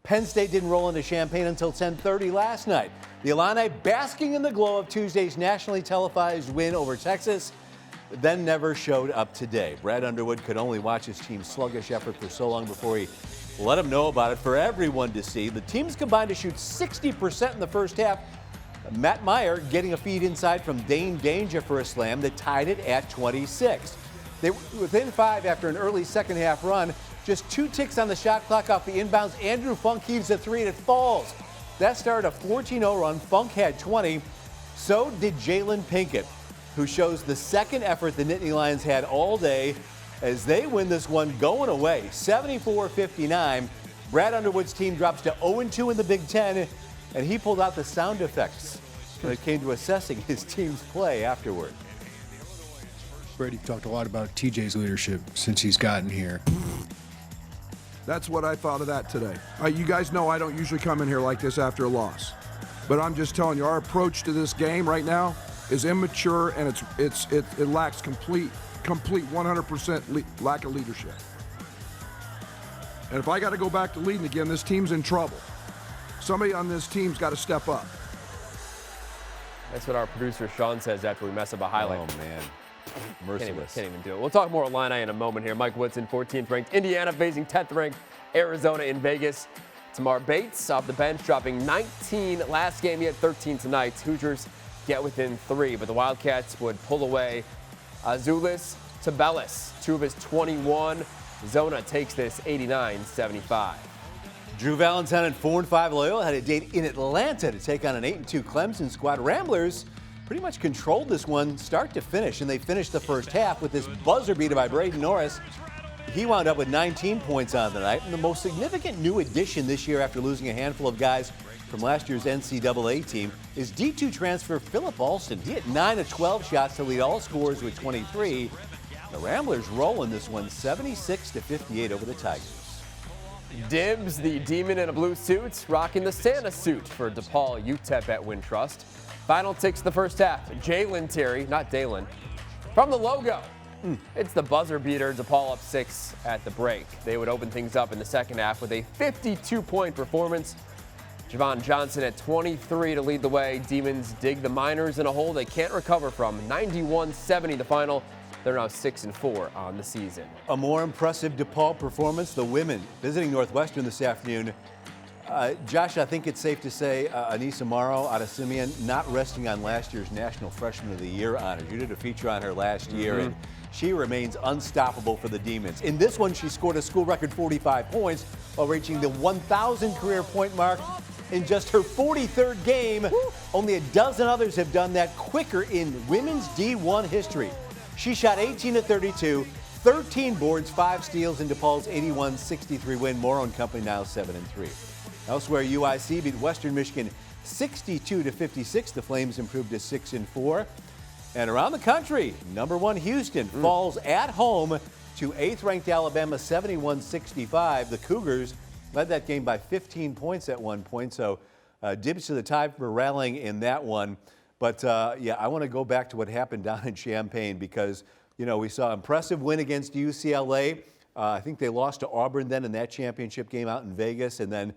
Penn State didn't roll into Champaign until 10:30 last night. The Illini basking in the glow of Tuesday's nationally televised win over Texas, then never showed up today. Brad Underwood could only watch his team's sluggish effort for so long before he let him know about it for everyone to see. The teams combined to shoot 60% in the first half. Matt Meyer getting a feed inside from Dane Danger for a slam that tied it at 26. They were within 5 after an early second half run. Just 2 ticks on the shot clock off the inbounds. Andrew Funk heaves a 3 and it falls. That started a 14-0 run. Funk had 20. So did Jalen Pinkett, who shows the second effort the Nittany Lions had all day as they win this one going away, 74-59. Brad Underwood's team drops to 0-2 in the Big Ten, and he pulled out the sound effects when it came to assessing his team's play afterward. Brady talked a lot about TJ's leadership since he's gotten here. That's what I thought of that today. You guys know I don't usually come in here like this after a loss, but I'm just telling you, our approach to this game right now is immature, and it lacks complete 100% lack of leadership. And if I got to go back to leading again, this team's in trouble. Somebody on this team's got to step up. That's what our producer Sean says after we mess up a highlight. Oh, man. Merciless. Can't even do it. We'll talk more Illini in a moment here. Mike Woodson, 14th ranked. Indiana facing 10th ranked Arizona in Vegas. Tamar Bates off the bench, dropping 19 last game. He had 13 tonight. Hoosiers get within 3, but the Wildcats would pull away. Azulis Tabelis, 2 of his 21. Zona takes this 89-75. Drew Valentine and 4-5 Loyola had a date in Atlanta to take on an 8-2 Clemson squad. Ramblers pretty much controlled this one start to finish, and they finished the first half with this buzzer beater by Braden Norris. He wound up with 19 points on the night, and the most significant new addition this year after losing a handful of guys from last year's NCAA team is D2 transfer Philip Alston. He hit 9 of 12 shots to lead all scorers with 23. The Ramblers roll in this one 76-58 over the Tigers. Dibs, the demon in a blue suit, rocking the Santa suit for DePaul UTEP at Wintrust. Final ticks the first half. Jalen Terry, not Dalen, from the logo. It's the buzzer beater. DePaul up 6 at the break. They would open things up in the second half with a 52-point performance. Javon Johnson at 23 to lead the way. Demons dig the Miners in a hole they can't recover from. 91-70 the final. They're now 6-4 on the season. A more impressive DePaul performance, the women visiting Northwestern this afternoon. Josh, I think it's safe to say Anissa Morrow out of Simeon not resting on last year's National Freshman of the Year honors. You did a feature on her last year, and she remains unstoppable for the Demons. In this one, she scored a school record 45 points while reaching the 1,000 career point mark in just her 43rd game. Only a dozen others have done that quicker in women's D1 history. She shot 18 of 32, 13 boards, 5 steals in DePaul's 81-63 win. Morrow and company now 7-3. Elsewhere, UIC beat Western Michigan 62-56. The Flames improved to 6-4. And around the country, #1 Houston falls at home to 8th-ranked Alabama 71-65. The Cougars led that game by 15 points at one point, so dibs to the Tide for rallying in that one. But, yeah, I want to go back to what happened down in Champaign because, you know, we saw an impressive win against UCLA. I think they lost to Auburn then in that championship game out in Vegas. And then,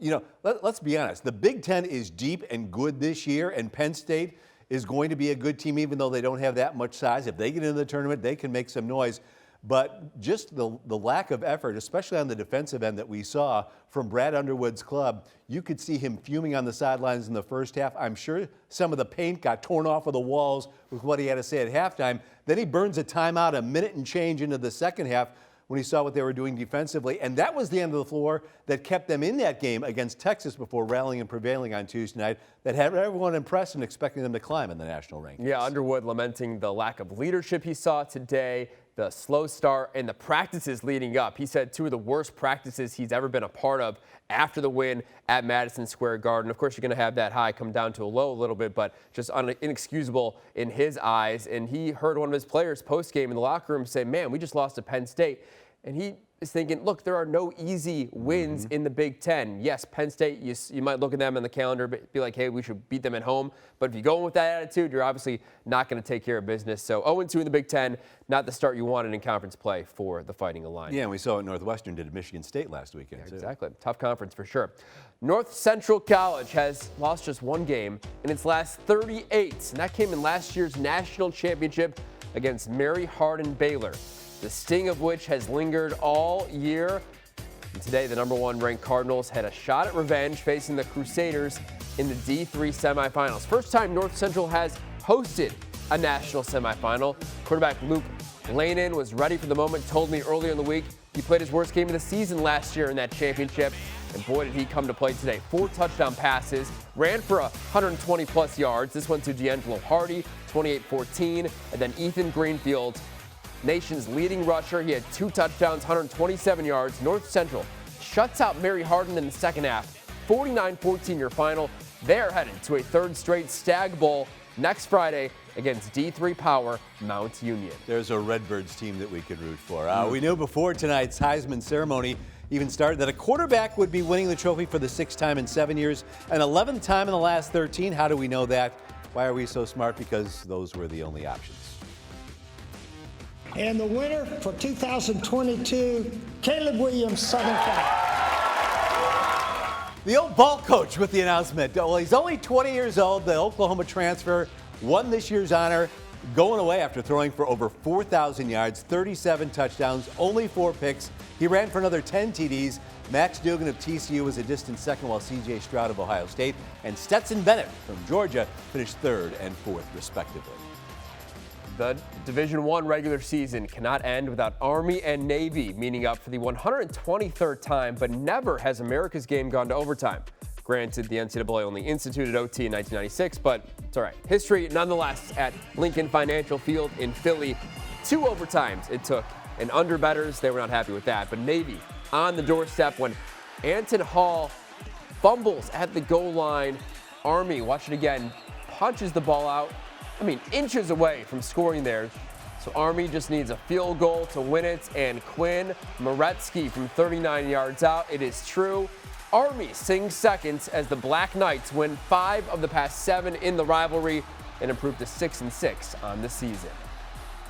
you know, let's be honest. The Big Ten is deep and good this year, and Penn State is going to be a good team even though they don't have that much size. If they get into the tournament, they can make some noise. But just the lack of effort, especially on the defensive end that we saw from Brad Underwood's club, you could see him fuming on the sidelines in the first half. I'm sure some of the paint got torn off of the walls with what he had to say at halftime. Then he burns a timeout a minute and change into the second half when he saw what they were doing defensively. And that was the end of the floor that kept them in that game against Texas before rallying and prevailing on Tuesday night. That had everyone impressed and expecting them to climb in the national rankings. Yeah, Underwood lamenting the lack of leadership he saw today, the slow start, and the practices leading up. He said 2 of the worst practices he's ever been a part of after the win at Madison Square Garden. Of course, you're going to have that high come down to a low a little bit, but just inexcusable in his eyes. And he heard one of his players post-game in the locker room say, man, we just lost to Penn State. And he is thinking, look, there are no easy wins in the Big Ten. Yes, Penn State, you might look at them on the calendar, but be like, hey, we should beat them at home. But if you go in with that attitude, you're obviously not going to take care of business. So 0-2 in the Big Ten, not the start you wanted in conference play for the Fighting Illini. Yeah, and we saw what Northwestern did at Michigan State last weekend, too. Exactly. Tough conference for sure. North Central College has lost just one game in its last 38, and that came in last year's national championship against Mary Hardin Baylor, the sting of which has lingered all year. And today, the #1 ranked Cardinals had a shot at revenge facing the Crusaders in the D3 semifinals. First time North Central has hosted a national semifinal. Quarterback Luke Lanin was ready for the moment, told me earlier in the week he played his worst game of the season last year in that championship. And boy, did he come to play today. 4 touchdown passes, ran for 120-plus yards. This went to D'Angelo Hardy, 28-14. And then Ethan Greenfield, nation's leading rusher. He had 2 touchdowns, 127 yards. North Central shuts out Mary Hardin in the second half. 49-14 your final. They're headed to a 3rd straight Stag Bowl next Friday against D3 power Mount Union. There's a Redbirds team that we could root for. We knew before tonight's Heisman ceremony even started that a quarterback would be winning the trophy for the 6th time in 7 years, an 11th time in the last 13. How do we know that? Why are we so smart? Because those were the only options. And the winner for 2022, Caleb Williams, Southern Cal. The old ball coach with the announcement. Well, he's only 20 years old. The Oklahoma transfer won this year's honor, going away after throwing for over 4,000 yards, 37 touchdowns, only 4 picks. He ran for another 10 TDs. Max Duggan of TCU was a distant second, while C.J. Stroud of Ohio State and Stetson Bennett from Georgia finished 3rd and 4th, respectively. The Division I regular season cannot end without Army and Navy meeting up for the 123rd time, but never has America's game gone to overtime. Granted, the NCAA only instituted OT in 1996, but it's all right. History, nonetheless, at Lincoln Financial Field in Philly. 2 overtimes it took, and under bettors, they were not happy with that. But Navy on the doorstep when Anton Hall fumbles at the goal line. Army, watch it again, punches the ball out. Inches away from scoring there. So Army just needs a field goal to win it, and Quinn Moretsky from 39 yards out. It is true. Army sings seconds as the Black Knights win 5 of the past 7 in the rivalry and improve to 6-6 on the season.